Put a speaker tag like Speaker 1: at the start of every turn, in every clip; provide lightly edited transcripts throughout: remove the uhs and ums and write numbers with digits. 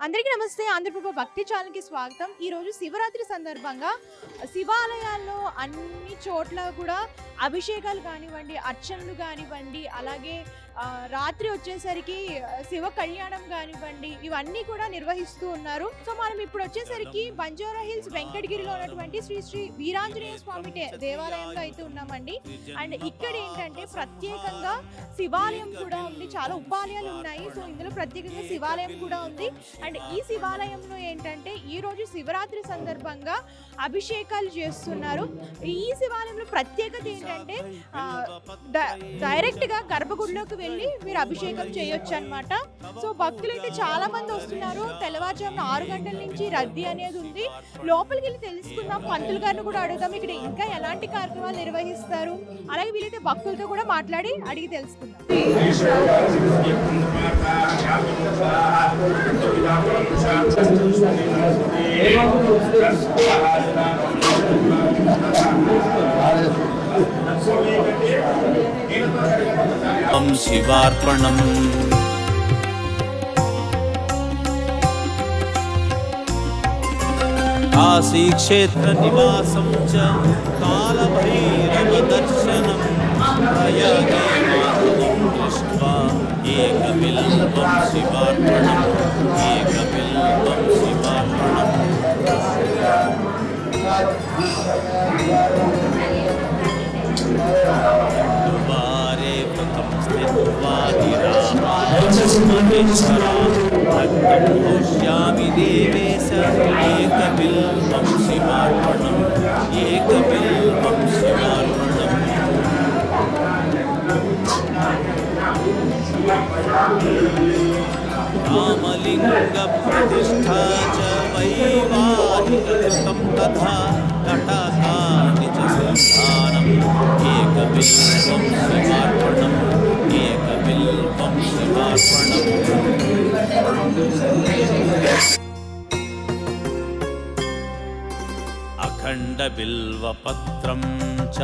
Speaker 1: అందరికీ నమస్తే. ఆంధ్రప్రభ భక్తి ఛానల్కి స్వాగతం. ఈరోజు శివరాత్రి సందర్భంగా శివాలయాల్లో అన్ని చోట్ల కూడా అభిషేకాలు కానివ్వండి, అర్చనలు కానివ్వండి, అలాగే రాత్రి వచ్చేసరికి శివ కళ్యాణం కానివ్వండి, ఇవన్నీ కూడా నిర్వహిస్తూ ఉన్నారు. సో మనం ఇప్పుడు వచ్చేసరికి బంజారా హిల్స్ వెంకటగిరిలో ఉన్నటువంటి శ్రీ శ్రీ వీరాంజనేయ స్వామి దేవాలయంలో అయితే ఉన్నామండి. అండ్ ఇక్కడ ఏంటంటే ప్రత్యేకంగా శివాలయం కూడా ఉంది, చాలా ఉపాలయాలు ఉన్నాయి. సో ఇందులో ప్రత్యేకంగా శివాలయం కూడా ఉంది. అండ్ ఈ శివాలయంలో ఏంటంటే ఈ రోజు శివరాత్రి సందర్భంగా అభిషేకాలు చేస్తున్నారు. ఈ శివాలయంలో ప్రత్యేకత ఏంటంటే డైరెక్ట్ గా గర్భగుడిలోకి వెళ్ళి మీరు అభిషేకం చేయొచ్చు అనమాట. సో భక్తులు అయితే చాలా మంది వస్తున్నారు. తెల్లవారుజామున 6 గంటల నుంచి రద్దీ అనేది ఉంది. లోపలికి వెళ్ళి తెలుసుకుందాం, పంతులు గారిని కూడా అడుగుదాం ఇక్కడ ఇంకా ఎలాంటి కార్యక్రమాలు నిర్వహిస్తారు, అలాగే వీలైతే భక్తులతో కూడా మాట్లాడి అడిగి తెలుసుకుందాం.
Speaker 2: శివార్పణం కాశీక్షేత్ర నివాసం చ కాలభైరవ దర్శనం ప్రయాగే మాధవం దృష్ట్వా ఏకబిల్వం శివార్పణం ఏకబిల్వం శివార్పణం ద్వారే పదం స్థిత్వా ఘోష్యామి దేవేశ ఏకబిల్వం శివార్పణం ఏకబిల్వం శివార్పణం రామలింగ ప్రతిష్ఠా చ వైవాహికృతం తథా కటకాని చ సంధానం ఏకబిల్వం శివార్పణం ఏకబిల్వం శివార్పణం అఖండ బిల్వపత్రం చ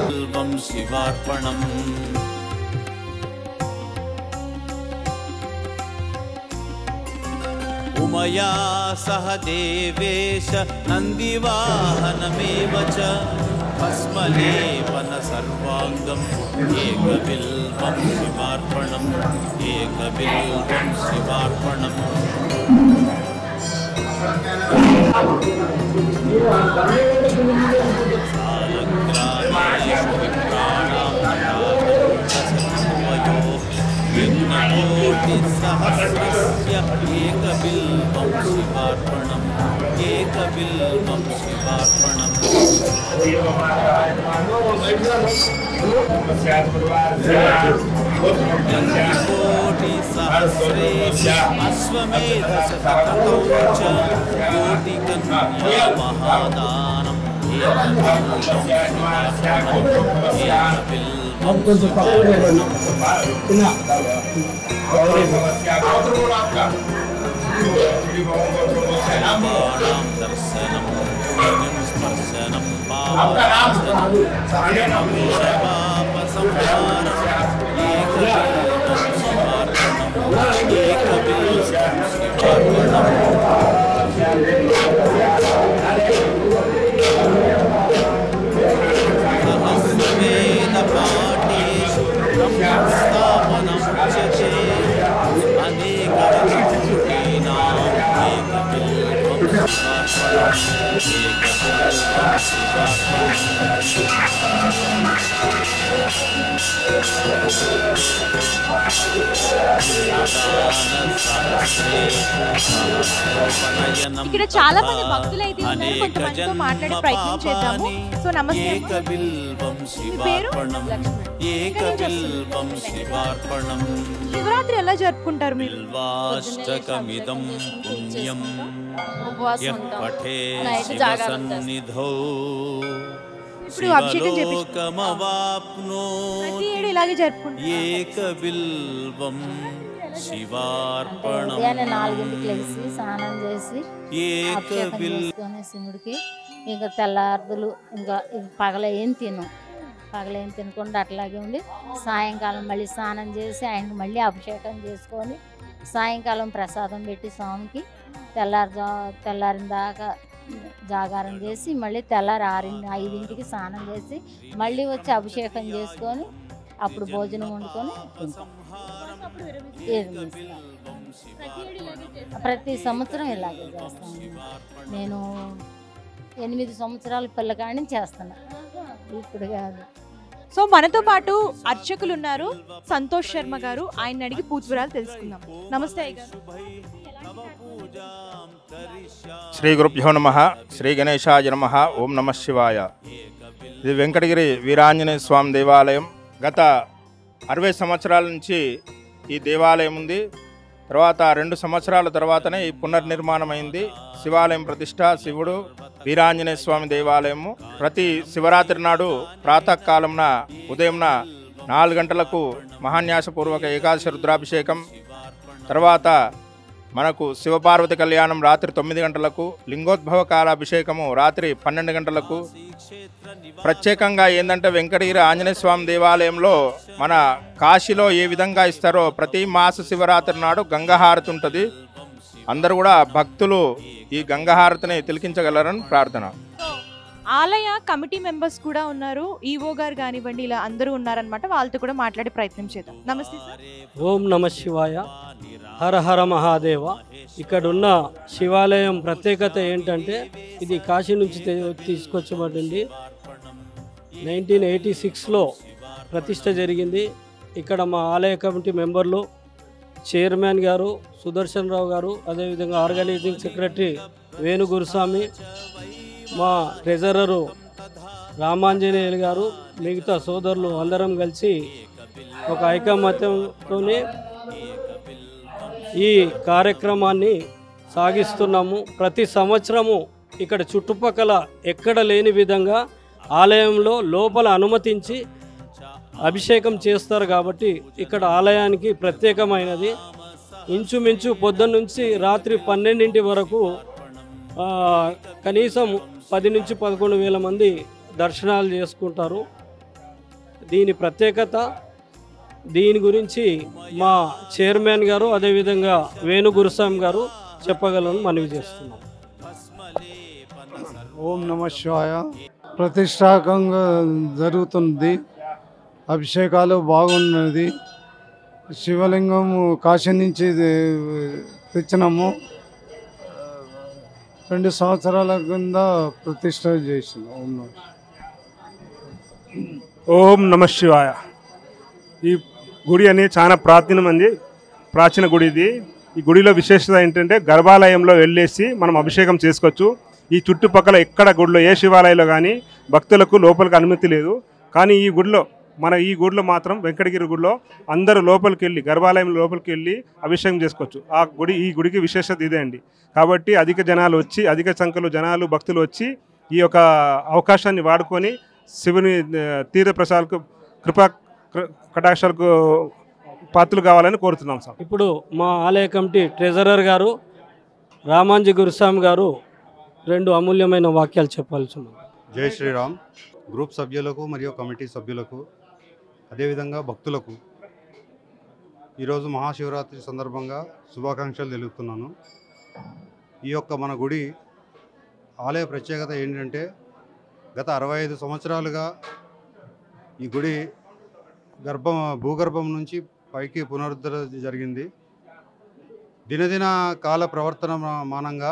Speaker 2: బిల్వం శివార్పణం ఉమయా సహ దేవేశ నందివాహనమేవ చ భస్మలేపన సర్వాంగం ఏకబిల్వం శివార్పణం ఏకబిల్వం శివార్పణం సాలగ్రామేషు విప్రాణాం యజ్ఞకోటి సహస్రస్య ఏకబిల్వం శివార్పణం ఏకబిల్వం శివార్పణం కోటి సహస్రేష అశ్వమేధ శతకౌ చ కోటి కన్యా మహాదానం ఏకబిల్వం శివార్పణం ఏకబిల్వం శివార్పణం శివానాం దర్శనం స్పర్శనం పాపనాశనం పాపసంహారం ఏకబిల్వం శివార్పణం ఏకబిల్వం శివార్పణం సహస్రవేద పాఠేషు బ్రహ్మస్థాపనం ఉచ్యతే అనేకవచనీనాం ఏకబిల్వం శివార్పణం ఏకబిల్వం
Speaker 1: ఇక్కడ చాలా మంది భక్తులు అయితే ఉన్నారు. కొంతమందితో మాట్లాడే ప్రయత్నం చేద్దాము. సో నమస్తే,
Speaker 2: ఏకబిల్వం శివార్పణం
Speaker 1: శివరాత్రి ఎలా జరుపుకుంటారు మీరు?
Speaker 2: బిల్వాష్టకమిదం పుణ్యం యః పఠే శివసన్నిధౌ శివలోకమవాప్నోతి
Speaker 1: ఇలాగే జరుపుకుంటారు.
Speaker 2: ఏకబిల్వం శివార్పణం
Speaker 3: 4 గంటలకు లేచి స్నానం చేసి ఏకబిల్వం శివుడికి ఇంకా తెల్లారుదులు ఇంకా పగలేం తినకుండా అట్లాగే ఉండి సాయంకాలం మళ్ళీ స్నానం చేసి ఆయనకి మళ్ళీ అభిషేకం చేసుకొని సాయంకాలం ప్రసాదం పెట్టి స్వామికి తెల్లారిన దాకా జాగారం చేసి మళ్ళీ తెల్లారి 5ంటికి స్నానం చేసి మళ్ళీ వచ్చి అభిషేకం చేసుకొని అప్పుడు భోజనం వండుకొని తింటాం. ప్రతి సంవత్సరం ఇలాగే చేస్తాను. నేను 8 సంవత్సరాల పిల్లకాడి నుంచి చేస్తున్నా, ఇప్పుడు కాదు.
Speaker 1: సో మనతో పాటు అర్చకులు ఉన్నారు, సంతోష్ శర్మ గారు. ఆయన అడిగి పూర్తివివరాలు తెలుసుకుందాం. నమస్తే అయ్యగారు.
Speaker 4: శ్రీ గురుభ్యో నమః. శ్రీ గణేశాయ నమః. ఓం నమః శివాయ. ఇది వెంకటగిరి వీరాంజనేయ స్వామి దేవాలయం. గత 60 సంవత్సరాల నుంచి ఈ దేవాలయం ఉంది. తర్వాత 2 సంవత్సరాల తర్వాతనే ఈ పునర్నిర్మాణం అయింది. శివాలయం ప్రతిష్ట శివుడు వీరాంజనేయ స్వామి దేవాలయము. ప్రతి శివరాత్రి నాడు ప్రాతకాలంన ఉదయంన 4 గంటలకు మహాన్యాసపూర్వక ఏకాదశి రుద్రాభిషేకం, తర్వాత మనకు శివపార్వతి కళ్యాణం రాత్రి 9 గంటలకు, లింగోద్భవ కాలాభిషేకము రాత్రి 12 గంటలకు. ప్రత్యేకంగా ఏంటంటే వెంకటగిరి ఆంజనేయ స్వామి దేవాలయంలో మన కాశీలో ఏ విధంగా ఇస్తారో ప్రతి మాస శివరాత్రి నాడు గంగాహారతి ఉంటుంది. అందరూ కూడా భక్తులు ఈ గంగాహారతిని తిలకించగలరని ప్రార్థన.
Speaker 1: ఆలయ కమిటీ మెంబర్స్ కూడా ఉన్నారు, ఈవో గారు కానివ్వండి, ఇలా అందరూ ఉన్నారనమాట. వాళ్ళతో కూడా మాట్లాడే ప్రయత్నం చేద్దాం. నమస్తే సార్.
Speaker 5: ఓం నమ శివాయ. హర హర మహాదేవ. ఇక్కడున్న శివాలయం ప్రత్యేకత ఏంటంటే ఇది కాశీ నుంచి తీసుకొచ్చబడింది. 1986లో ప్రతిష్ట జరిగింది. ఇక్కడ మా ఆలయ కమిటీ మెంబర్లు చైర్మన్ గారు సుదర్శన్ రావు గారు, అదేవిధంగా ఆర్గనైజింగ్ సెక్రటరీ వేణు గురుస్వామి, మా ట్రెజరరు రామాంజనేయులు గారు, మిగతా సోదరులు అందరం కలిసి ఒక ఐకమత్యంతో ఈ కార్యక్రమాన్ని సాగిస్తున్నాము. ప్రతి సంవత్సరము ఇక్కడ చుట్టుపక్కల ఎక్కడ లేని విధంగా ఆలయంలో లోపల అనుమతించి అభిషేకం చేస్తారు కాబట్టి ఇక్కడ ఆలయానికి ప్రత్యేకమైనది. ఇంచుమించు పొద్దున్న నుంచి రాత్రి 12 వరకు కనీసం 10 నుంచి 11 వేల మంది దర్శనాలు చేసుకుంటారు. దీని ప్రత్యేకత, దీని గురించి మా చైర్మన్ గారు అదేవిధంగా వేణు గురుస్వామి గారు చెప్పగలను మనవి చేస్తున్నాం.
Speaker 6: ఓం నమ శివాయ. ప్రతిష్టాకంగా జరుగుతుంది, అభిషేకాలు బాగున్నది. శివలింగం కాశీ నుంచి తెచ్చినాము. 2 సంవత్సరాల కింద ప్రతిష్ట చేసినాం.
Speaker 7: ఓం నమ శివాయ. ఈ గుడి అనేది చాలా ప్రాచీన గుడి ఇది. ఈ గుడిలో విశేషత ఏంటంటే గర్భాలయంలో వెళ్ళేసి మనం అభిషేకం చేసుకోవచ్చు. ఈ చుట్టుపక్కల ఎక్కడ గుడిలో ఏ శివాలయంలో కానీ భక్తులకు లోపలికి అనుమతి లేదు. కానీ ఈ గుడిలో మాత్రం వెంకటగిరి గుడిలో అందరూ లోపలికి వెళ్ళి గర్భాలయం లోపలికి వెళ్ళి అభిషేకం చేసుకోవచ్చు. ఈ గుడికి విశేషత ఇదే అండి. కాబట్టి అధిక సంఖ్యలో జనాలు భక్తులు వచ్చి ఈ యొక్క అవకాశాన్ని వాడుకొని శివుని తీర్థప్రసాదాలకు కృపా కటాక్షాలకు పాత్రలు కావాలని కోరుతున్నాం సార్.
Speaker 5: ఇప్పుడు మా ఆలయ కమిటీ ట్రెజరర్ గారు రామాంజీ గురుస్వామి గారు 2 అమూల్యమైన వాక్యాలు చెప్పాల్సింది.
Speaker 8: జై శ్రీరామ్. గ్రూప్ సభ్యులకు మరియు కమిటీ సభ్యులకు అదేవిధంగా భక్తులకు ఈరోజు మహాశివరాత్రి సందర్భంగా శుభాకాంక్షలు తెలుపుతున్నాను. ఈ యొక్క మన గుడి ఆలయ ప్రత్యేకత ఏంటంటే గత 65 సంవత్సరాలుగా ఈ గుడి భూగర్భం నుంచి పైకి పునరుద్ధరణ జరిగింది. దినదిన కాల ప్రవర్తన మానంగా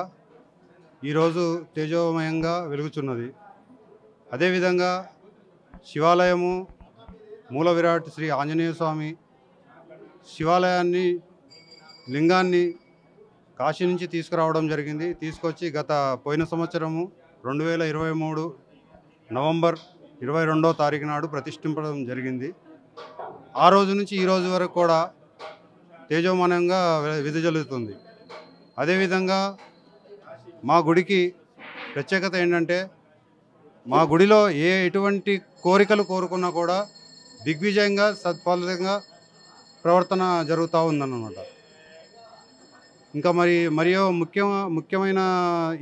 Speaker 8: ఈరోజు తేజోమయంగా వెలుగుచున్నది. అదేవిధంగా శివాలయము మూల విరాట్ శ్రీ ఆంజనేయ స్వామి శివాలయాన్ని లింగాన్ని కాశీ నుంచి తీసుకురావడం జరిగింది. తీసుకొచ్చి పోయిన సంవత్సరము 2023 నవంబర్ 22వ తారీఖు నాడు ప్రతిష్ఠించడం జరిగింది. ఆ రోజు నుంచి ఈ రోజు వరకు కూడా తేజోమయంగా విదజల్లుతుంది. అదేవిధంగా మా గుడికి ప్రత్యేకత ఏంటంటే మా గుడిలో ఎటువంటి కోరికలు కోరుకున్నా కూడా దిగ్విజయంగా సత్ఫలితంగా ప్రవర్తన జరుగుతూ ఉందన్నమాట. ఇంకా మరియు ముఖ్యమైన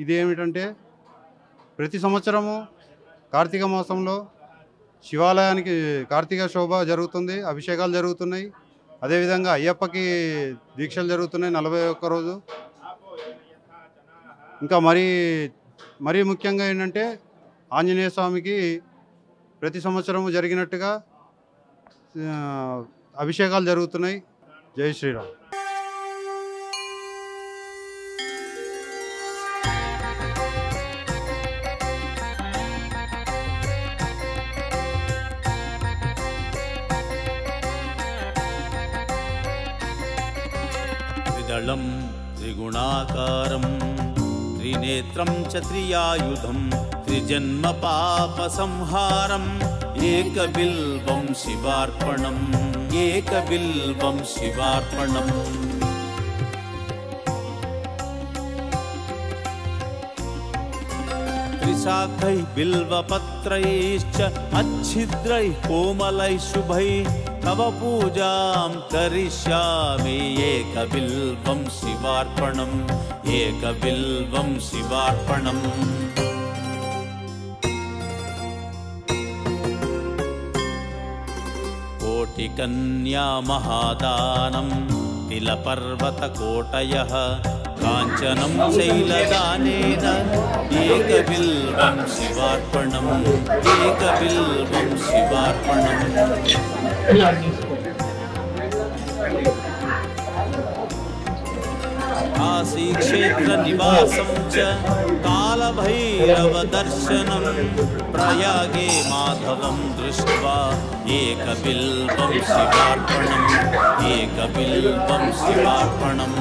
Speaker 8: ఇది ఏమిటంటే ప్రతి సంవత్సరము కార్తీక మాసంలో శివాలయానికి కార్తీక శోభ జరుగుతుంది, అభిషేకాలు జరుగుతున్నాయి. అదేవిధంగా అయ్యప్పకి దీక్షలు జరుగుతున్నాయి 41 రోజు. ఇంకా మరీ ముఖ్యంగా ఏంటంటే ఆంజనేయ స్వామికి ప్రతి సంవత్సరము జరిగినట్టుగా అభిషేకాలు జరుగుతున్నాయి. జై శ్రీరామ్.
Speaker 2: త్రిదళం త్రిగుణాకారం త్రినేత్రం చ త్రియాయుధం త్రిజన్మ పాప సంహారం ఏకబిల్వం శివార్పణం ఏకబిల్వం శివార్పణం. త్రిశాఖైః బిల్వపత్రైశ్చ अच्छिद्रैः कोमलैः शुभैः तव पूजां करिष्यामि एकबिल्वं शिवार्पणम् एकबिल्वं शिवार्पणम्. कोटिकन्या महादानं तिलपर्वतकोटयः काञ्चनं शैलदानेन एकबिल्वं शिवार्पणम् एकबिल्वं शिवार्पणम्. काशीक्षेत्रनिवासं च कालभैरवदर्शनं प्रयागे माधवं दृष्ट्वा एकबिल्वं शिवार्पणम् एकबिल्वं शिवार्पणम्.